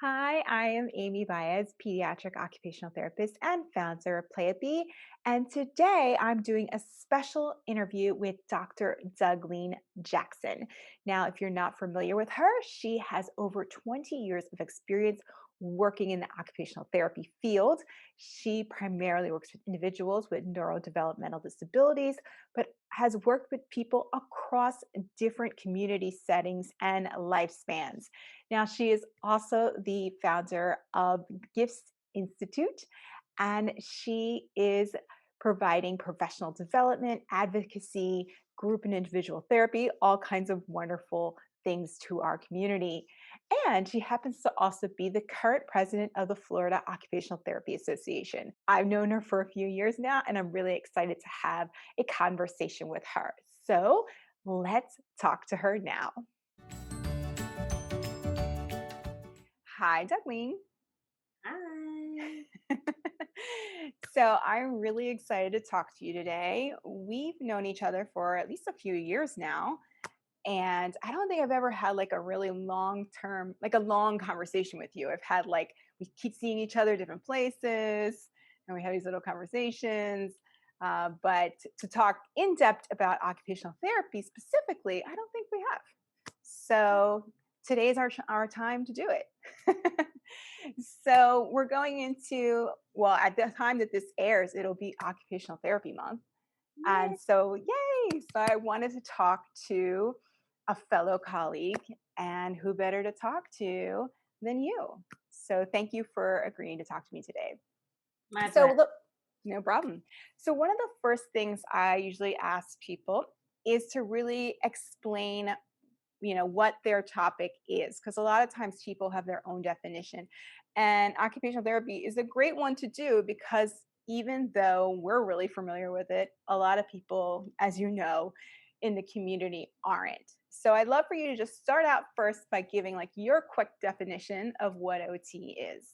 Hi, I am Amy Baez, pediatric occupational therapist and founder of Playapy. And today I'm doing a special interview with Dr. Douglene Jackson. Now, if you're not familiar with her, she has over 20 years of experience working in the occupational therapy field. She primarily works with individuals with neurodevelopmental disabilities, but has worked with people across different community settings and lifespans. Now, she is also the founder of Gifts Institute, and she is providing professional development, advocacy, group and individual therapy, all kinds of wonderful things to our community. And she happens to also be the current president of the Florida Occupational Therapy Association. I've known her for a few years now, and I'm really excited to have a conversation with her. So let's talk to her now. Hi, Douglene. Hi. So I'm really excited to talk to you today. We've known each other for at least a few years now. And I don't think I've ever had like a really long term, like a long conversation with you. I've had like, we keep seeing each other different places and we have these little conversations. But to talk in depth about occupational therapy specifically, I don't think we have. So today is our time to do it. So we're going into, well, at the time that this airs, it'll be Occupational Therapy Month. Yay. And so, yay! So I wanted to talk to a fellow colleague, and who better to talk to than you? So thank you for agreeing to talk to me today. My So pleasure. look, no problem. So one of the first things I usually ask people is to really explain what their topic is, because a lot of times people have their own definition, and occupational therapy is a great one to do because even though we're really familiar with it, a lot of people, as you know, in the community aren't. So I'd love for you to just start out first by giving like your quick definition of what OT is.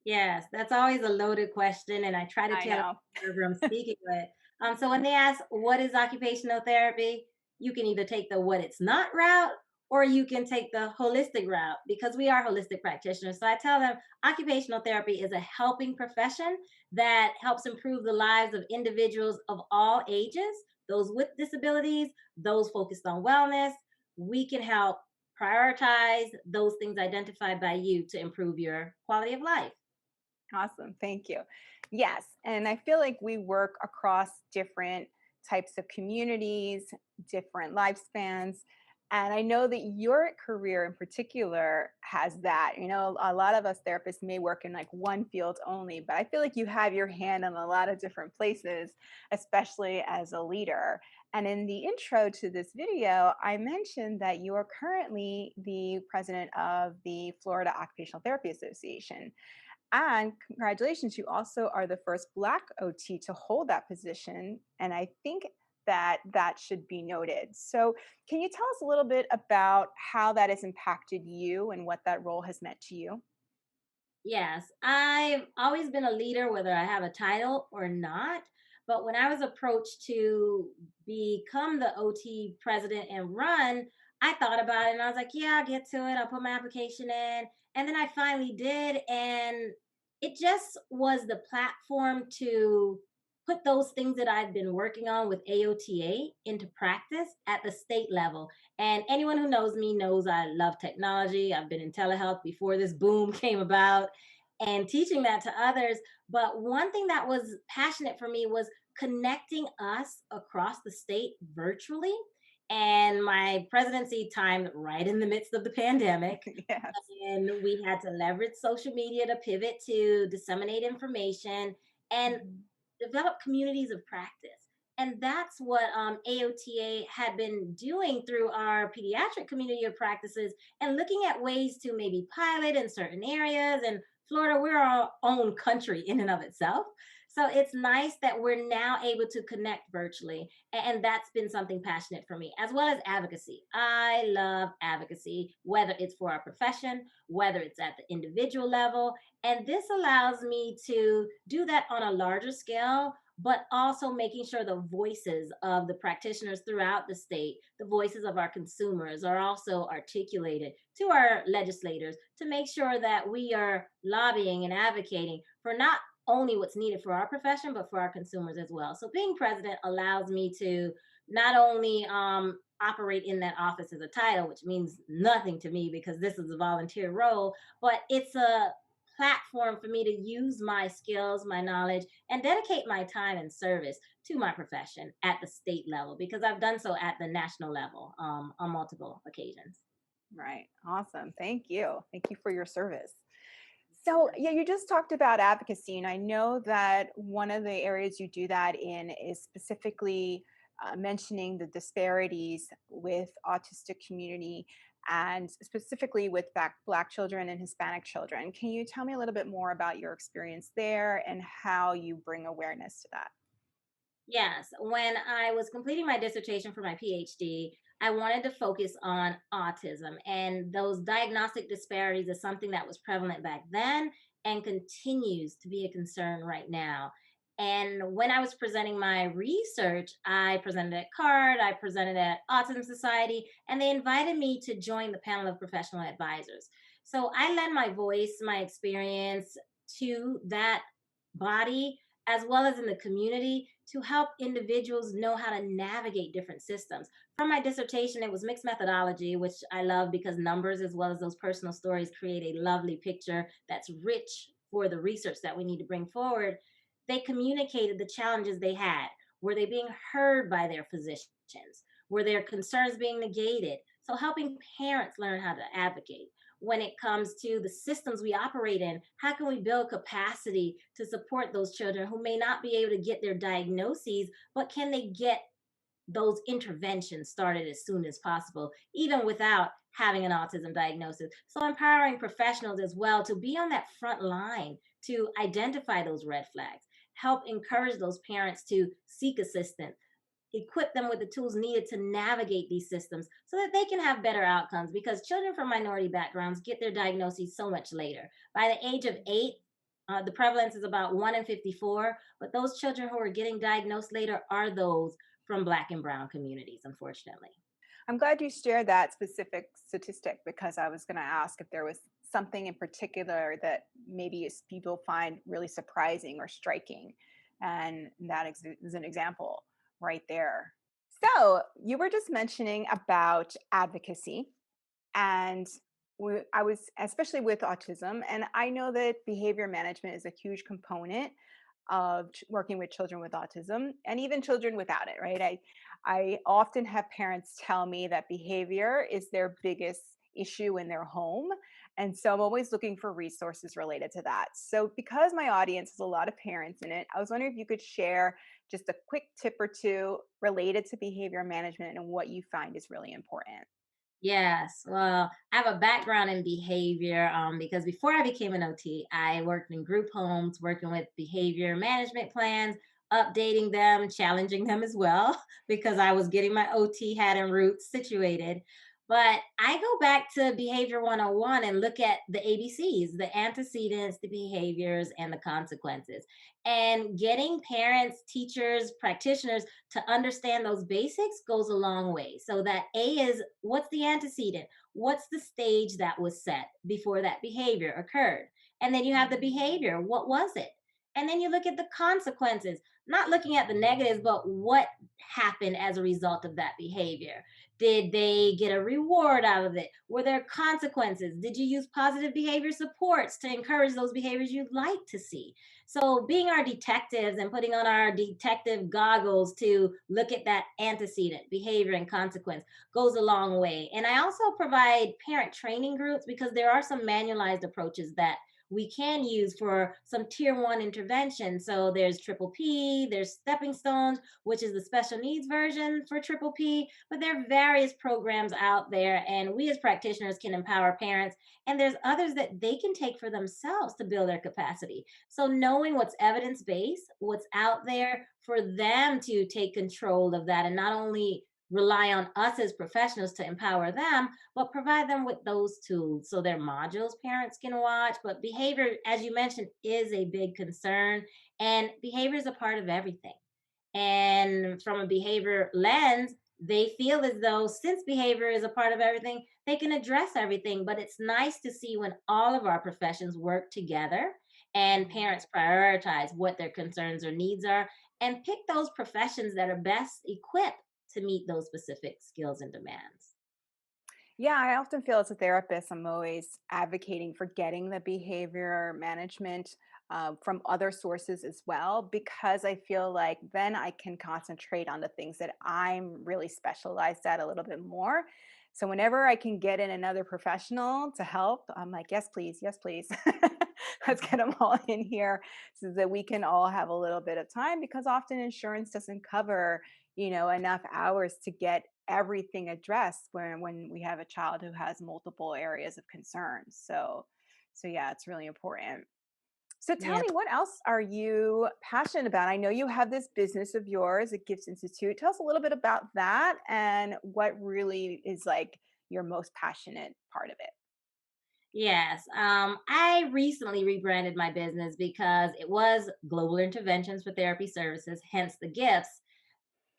Yes, that's always a loaded question, and I try to I tell know. whoever I'm speaking with. So when they ask what is occupational therapy, you can either take the what it's not route, or you can take the holistic route because we are holistic practitioners. So I tell them occupational therapy is a helping profession that helps improve the lives of individuals of all ages, those with disabilities, those focused on wellness. We can help prioritize those things identified by you to improve your quality of life. Awesome. Thank you. Yes. And I feel like we work across different types of communities, different lifespans. And I know that your career in particular has that. A lot of us therapists may work in like one field only, but I feel like you have your hand in a lot of different places, especially as a leader. And in the intro to this video, I mentioned that you are currently the president of the Florida Occupational Therapy Association. And congratulations, you also are the first Black OT to hold that position. And I think that that should be noted. So, can you tell us a little bit about how that has impacted you and what that role has meant to you? Yes, I've always been a leader, whether I have a title or not. But when I was approached to become the OT president and run, I thought about it and I was like, yeah, I'll get to it. I'll put my application in. And then I finally did. And it just was the platform to put those things that I've been working on with AOTA into practice at the state level. And anyone who knows me knows I love technology. I've been in telehealth before this boom came about and teaching that to others. But one thing that was passionate for me was connecting us across the state virtually. And my presidency timed right in the midst of the pandemic. Yes. And we had to leverage social media to pivot to disseminate information and Mhm. develop communities of practice. And that's what AOTA had been doing through our pediatric community of practices and looking at ways to maybe pilot in certain areas. And Florida, we're our own country in and of itself. So it's nice that we're now able to connect virtually. And that's been something passionate for me, as well as advocacy. I love advocacy, whether it's for our profession, whether it's at the individual level. And this allows me to do that on a larger scale but also making sure the voices of the practitioners throughout the state, the voices of our consumers, are also articulated to our legislators to make sure that we are lobbying and advocating for not only what's needed for our profession, but for our consumers as well. So being president allows me to not only operate in that office as a title, which means nothing to me because this is a volunteer role, but it's a platform for me to use my skills, my knowledge, and dedicate my time and service to my profession at the state level because I've done so at the national level on multiple occasions. Right. Awesome. Thank you. Thank you for your service. So, Sure. yeah, you just talked about advocacy, and I know that one of the areas you do that in is specifically mentioning the disparities with autistic community and specifically with Black children and Hispanic children. Can you tell me a little bit more about your experience there and how you bring awareness to that? Yes, when I was completing my dissertation for my PhD, I wanted to focus on autism, and those diagnostic disparities is something that was prevalent back then and continues to be a concern right now. And when I was presenting my research, I presented at CARD, I presented at Autism Society, and they invited me to join the panel of professional advisors. So I lend my voice, my experience to that body as well as in the community to help individuals know how to navigate different systems. From my dissertation, it was mixed methodology, which I love because numbers as well as those personal stories create a lovely picture that's rich for the research that we need to bring forward. They communicated the challenges they had. Were they being heard by their physicians? Were their concerns being negated? So, helping parents learn how to advocate when it comes to the systems we operate in. How can we build capacity to support those children who may not be able to get their diagnoses, but can they get those interventions started as soon as possible, even without having an autism diagnosis? So, empowering professionals as well to be on that front line to identify those red flags, help encourage those parents to seek assistance, equip them with the tools needed to navigate these systems so that they can have better outcomes because children from minority backgrounds get their diagnoses so much later. By the age of 8, the prevalence is about 1 in 54, but those children who are getting diagnosed later are those from Black and Brown communities, unfortunately. I'm glad you shared that specific statistic because I was going to ask if there was something in particular that maybe people find really surprising or striking. And that is an example right there. So, you were just mentioning about advocacy, and I was, especially with autism, and I know that behavior management is a huge component of working with children with autism and even children without it, right? I often have parents tell me that behavior is their biggest issue in their home. And so I'm always looking for resources related to that. So, because my audience has a lot of parents in it, I was wondering if you could share just a quick tip or two related to behavior management and what you find is really important. Yes, well, I have a background in behavior because before I became an OT, I worked in group homes, working with behavior management plans, updating them, challenging them as well, because I was getting my OT hat and roots situated. But I go back to Behavior 101 and look at the ABCs, the antecedents, the behaviors, and the consequences. And getting parents, teachers, practitioners to understand those basics goes a long way. So that A is, what's the antecedent? What's the stage that was set before that behavior occurred? And then you have the behavior. What was it? And then you look at the consequences, not looking at the negatives, but what happened as a result of that behavior. Did they get a reward out of it? Were there consequences? Did you use positive behavior supports to encourage those behaviors you'd like to see? So, being our detectives and putting on our detective goggles to look at that antecedent behavior and consequence goes a long way. And I also provide parent training groups because there are some manualized approaches that we can use for some tier 1 intervention. So there's triple P, there's stepping stones, which is the special needs version for triple P, but there are various programs out there, and we as practitioners can empower parents. And there's others that they can take for themselves to build their capacity. So knowing what's evidence based, what's out there for them to take control of that and not only rely on us as professionals to empower them, but provide them with those tools. So there are modules parents can watch, but behavior, as you mentioned, is a big concern, and behavior is a part of everything. And from a behavior lens, they feel as though since behavior is a part of everything, they can address everything. But it's nice to see when all of our professions work together and Mhm. parents prioritize what their concerns or needs are and pick those professions that are best equipped to meet those specific skills and demands. Yeah, I often feel as a therapist, I'm always advocating for getting the behavior management from other sources as well, because I feel like then I can concentrate on the things that I'm really specialized at a little bit more. So whenever I can get in another professional to help, I'm like, yes, please, yes, please. Let's get them all in here so that we can all have a little bit of time, because often insurance doesn't cover, enough hours to get everything addressed when we have a child who has multiple areas of concern. So yeah, it's really important. So tell Yeah. me, what else are you passionate about? I know you have this business of yours, a Gifts Institute. Tell us a little bit about that and what really is like your most passionate part of it. Yes. I recently rebranded my business because it was Global Interventions for Therapy Services, hence the gifts.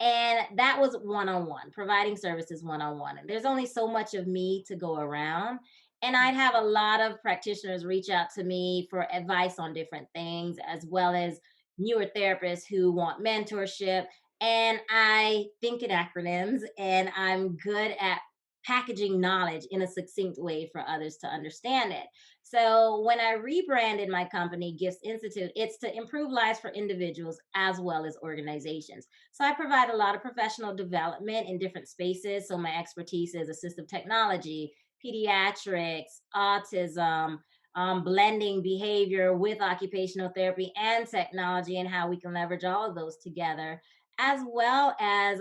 And that was one on one, providing services one on one. And there's only so much of me to go around. And I'd have a lot of practitioners reach out to me for advice on different things, as well as newer therapists who want mentorship. And I think in acronyms, and I'm good at packaging knowledge in a succinct way for others to understand it. So when I rebranded my company, Gifts Institute, it's to improve lives for individuals as well as organizations. So I provide a lot of professional development in different spaces. So my expertise is assistive technology, pediatrics, autism, blending behavior with occupational therapy and technology, and how we can leverage all of those together, as well as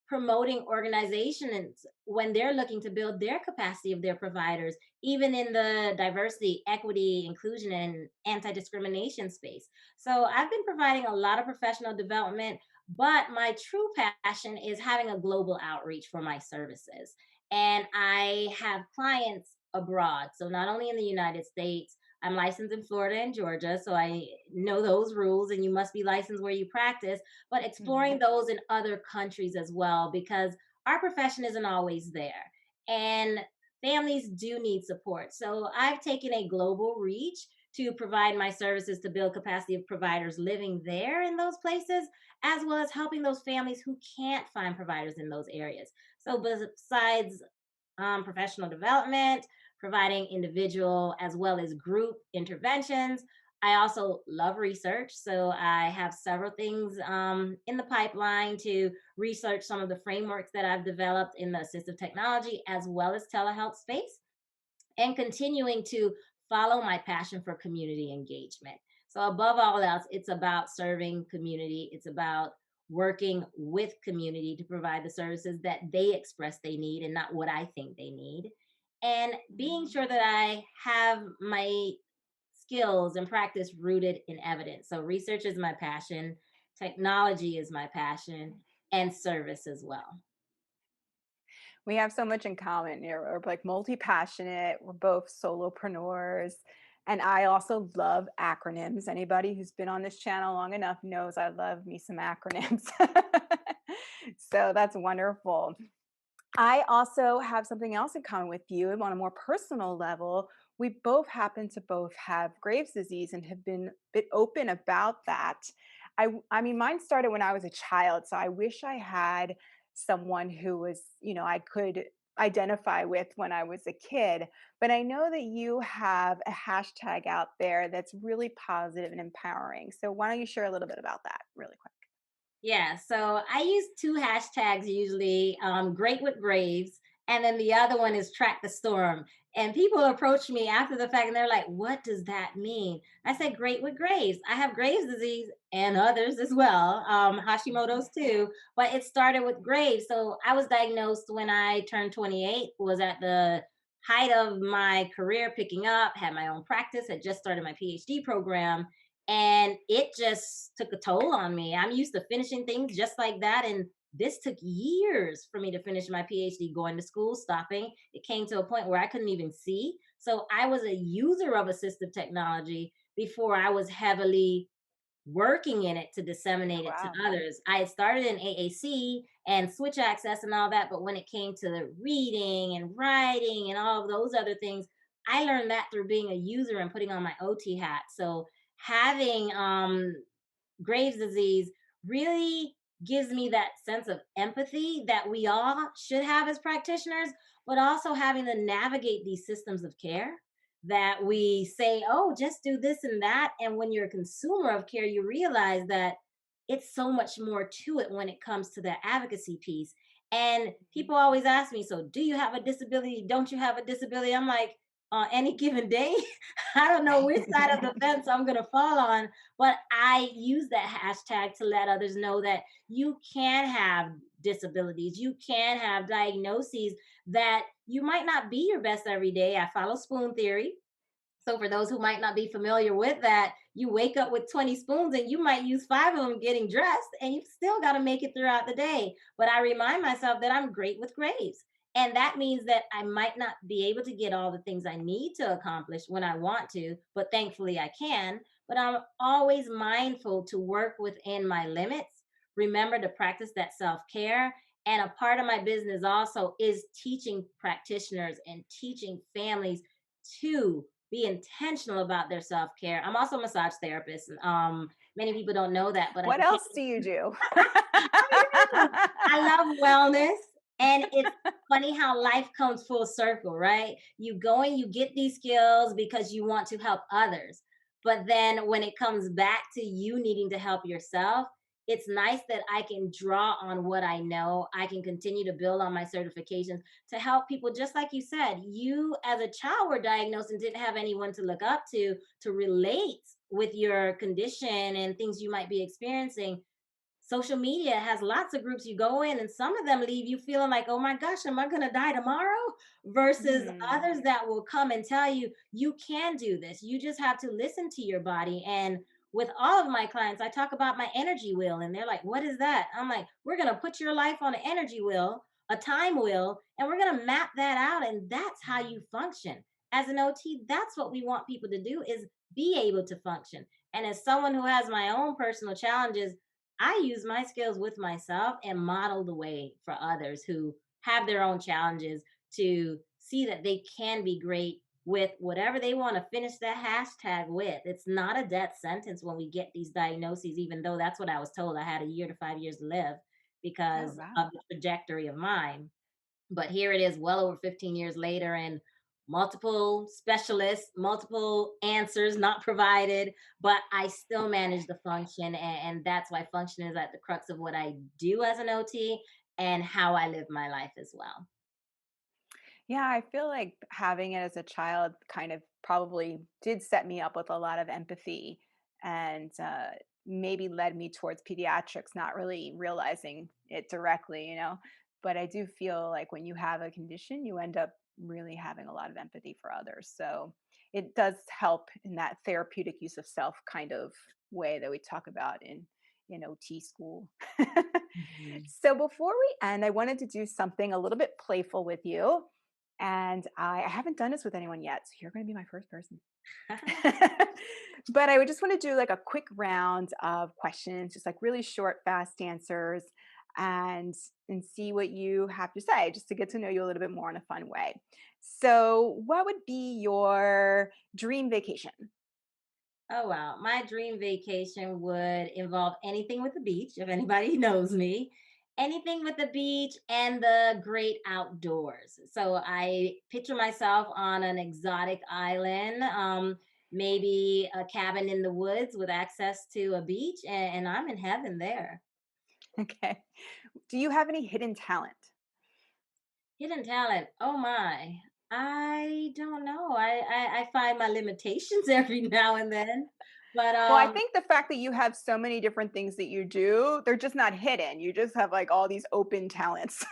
promoting organizations when they're looking to build their capacity of their providers, even in the diversity, equity, inclusion, and anti discrimination space. So I've been providing a lot of professional development, but my true passion is having a global outreach for my services. And I have clients abroad. So not only in the United States, I'm licensed in Florida and Georgia, so I know those rules, and you must be licensed where you practice, but exploring Mhm. those in other countries as well, because our profession isn't always there. And families do need support. So I've taken a global reach to provide my services to build capacity of providers living there in those places, as well as helping those families who can't find providers in those areas. So besides professional development, providing individual as well as group interventions. I also love research. So I have several things in the pipeline to research some of the frameworks that I've developed in the assistive technology as well as telehealth space, and continuing to follow my passion for community engagement. So, above all else, it's about serving community. It's about working with community to provide the services that they express they need and not what I think they need. And being Mhm. sure that I have my skills and practice rooted in evidence. So, research is my passion, technology is my passion, and service as well. We have so much in common. We're like multi-passionate. We're both solopreneurs. And I also love acronyms. Anybody who's been on this channel long enough knows I love me some acronyms. So that's wonderful. I also have something else in common with you, and on a more personal level. We both happen to both have Graves' disease and have been a bit open about that. I mean, mine started when I was a child, so I wish I had someone who was, I could identify with when I was a kid. But I know that you have a hashtag out there that's really positive and empowering. So why don't you share a little bit about that really quick? Yeah, so I use two hashtags usually, great with Graves, and then the other one is track the storm. And people approach me after the fact and they're like, what does that mean? I said, great with Graves. I have Graves disease and others as well, Hashimoto's too, but it started with Graves. So I was diagnosed when I turned 28, was at the height of my career picking up, had my own practice, had just started my PhD program, and it just took a toll on me. I'm used to finishing things just like that and this took years for me to finish my PhD, going to school, stopping. It came to a point where I couldn't even see. So I was a user of assistive technology before I was heavily working in it to disseminate it to Wow. others. I had started in AAC and switch access and all that, but when it came to the reading and writing and all of those other things, I learned that through being a user and putting on my OT hat. So having Graves' disease really gives me that sense of empathy that we all should have as practitioners, but also having to navigate these systems of care that we say, oh, just do this and that. And when you're a consumer of care, you realize that it's so much more to it when it comes to the advocacy piece. And Mhm. people always ask me, so do you have a disability? Don't you have a disability? I'm like, on any given day, I don't know which side of the fence I'm going to fall on, but I use that hashtag to let others know that you can have disabilities, you can have diagnoses that you might not be your best every day. I follow spoon theory. So for those who might not be familiar with that, you wake up with 20 spoons and you might use 5 of them getting dressed and you've still got to make it throughout the day. But I remind myself that I'm great with graves. And that means that I might not be able to get all the things I need to accomplish when I want to, but thankfully I can. But I'm always mindful to work within my limits. Remember to practice that self care. And a part of my business also is teaching practitioners and teaching families to be intentional about their self-care. I'm also a massage therapist. Many people don't know that, but I What became else do you do? I know. I love wellness. And it's funny how life comes full circle, right? You go and you get these skills because you want to help others. But then when it comes back to you needing to help yourself, it's nice that I can draw on what I know. I can continue to build on my certifications to help people. Just like you said, you as a child were diagnosed and didn't have anyone to look up to relate with your condition and things you might be experiencing. Social media has lots of groups you go in, and some of them leave you feeling like, oh my gosh, am I going to die tomorrow? Versus Mm. others that will come and tell you, you can do this. You just have to listen to your body. And with all of my clients, I talk about my energy wheel, and they're like, what is that? I'm like, we're going to put your life on an energy wheel, a time wheel, and we're going to map that out. And that's how you function. As an OT, that's what we want people to do is be able to function. And as someone who has my own personal challenges, I use my skills with myself and model the way for others who have their own challenges to see that they can be great with whatever they want to finish that hashtag with. It's not a death sentence when we get these diagnoses, even though that's what I was told. I had a year to 5 years to live Oh, because wow. of the trajectory of mine. But here it is, well over 15 years later, and multiple specialists, multiple answers not provided, but I still manage the function. And that's why function is at the crux of what I do as an OT and how I live my life as well. Yeah, I feel like having it as a child kind of probably did set me up with a lot of empathy and maybe led me towards pediatrics, not really realizing it directly. But I do feel like when you have a condition, you end up really having a lot of empathy for others. So it does help in that therapeutic use of self kind of way that we talk about in OT school. Mhm. So before we end, I wanted to do something a little bit playful with you. And I haven't done this with anyone yet. So you're going to be my first person. But I would just want to do like a quick round of questions, just like really short, fast answers, and and see what you have to say, just to get to know you a little bit more in a fun way. So, what would be your dream vacation? Oh, wow. My dream vacation would involve anything with the beach, if anybody knows me, anything with the beach and the great outdoors. So I picture myself on an exotic island, maybe a cabin in the woods with access to a beach, and I'm in heaven there. Okay. Do you have any hidden talent? Hidden talent. Oh my. I don't know. I find my limitations every now and then. But Well, I think the fact that you have so many different things that you do, they're just not hidden. You just have like all these open talents.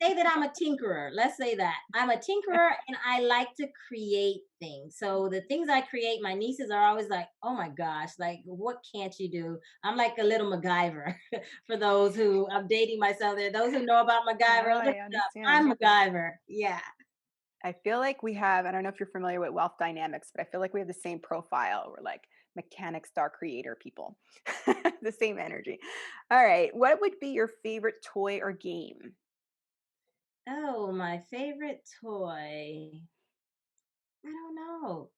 say that I'm a tinkerer. Let's say that. I'm a tinkerer and I like to create things. So the things I create, my nieces are always like, oh my gosh, like, what can't you do? I'm like a little MacGyver for those who I'm dating myself there. Those who know about No, MacGyver, look I it up. understand. I'm MacGyver. Yeah. I feel like we have, I don't know if you're familiar with wealth dynamics, but I feel like we have the same profile. We're like mechanic star creator people, the same energy. All right. What would be your favorite toy or game? Oh, my favorite toy. I don't know.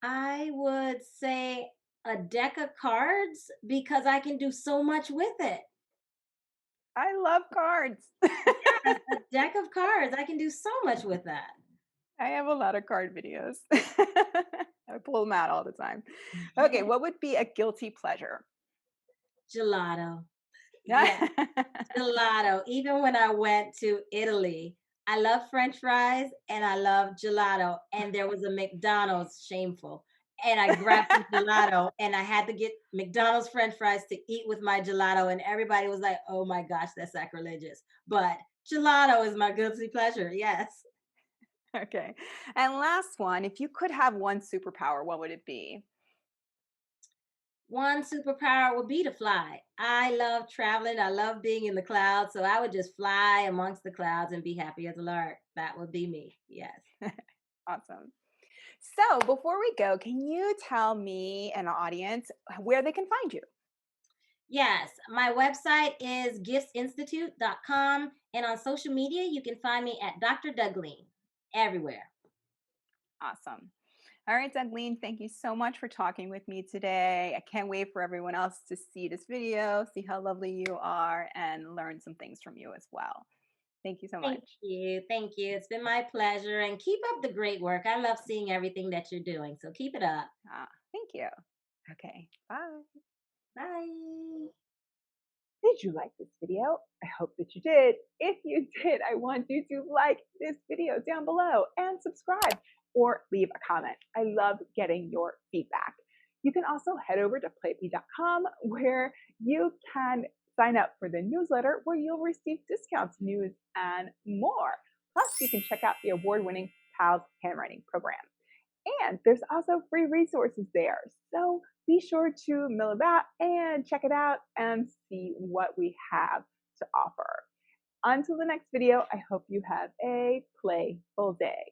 I would say a deck of cards because I can do so much with it. I love cards. Yes, a deck of cards. I can do so much with that. I have a lot of card videos. I pull them out all the time. Okay. What would be a guilty pleasure? Gelato. Yeah. Yes, gelato. Even when I went to Italy, I love French fries and I love gelato. And there was a McDonald's, shameful. And I grabbed some gelato and I had to get McDonald's French fries to eat with my gelato. And everybody was like, oh my gosh, that's sacrilegious. But gelato is my guilty pleasure. Yes. Okay. And last one, if you could have one superpower, what would it be? One superpower would be to fly. I love traveling. I love being in the clouds. So I would just fly amongst the clouds and be happy as a lark. That would be me. Yes. Awesome. So before we go, can you tell me and the audience where they can find you? Yes. My website is giftsinstitute.com. And on social media, you can find me at Dr. Douglene everywhere. Awesome. All right, Douglene, thank you so much for talking with me today. I can't wait for everyone else to see this video, see how lovely you are, and learn some things from you as well. Thank you so Thank much. you. Thank you. It's been my pleasure. And keep up the great work. I love seeing everything that you're doing. So keep it up. Thank you. Okay, bye. Bye. Did you like this video? I hope that you did. If you did, I want you to like this video down below and subscribe or leave a comment. I love getting your feedback. You can also head over to playapy.com where you can sign up for the newsletter where you'll receive discounts, news, and more. Plus, you can check out the award-winning PALS handwriting program. And there's also free resources there. So be sure to mill about and check it out and see what we have to offer. Until the next video, I hope you have a playful day.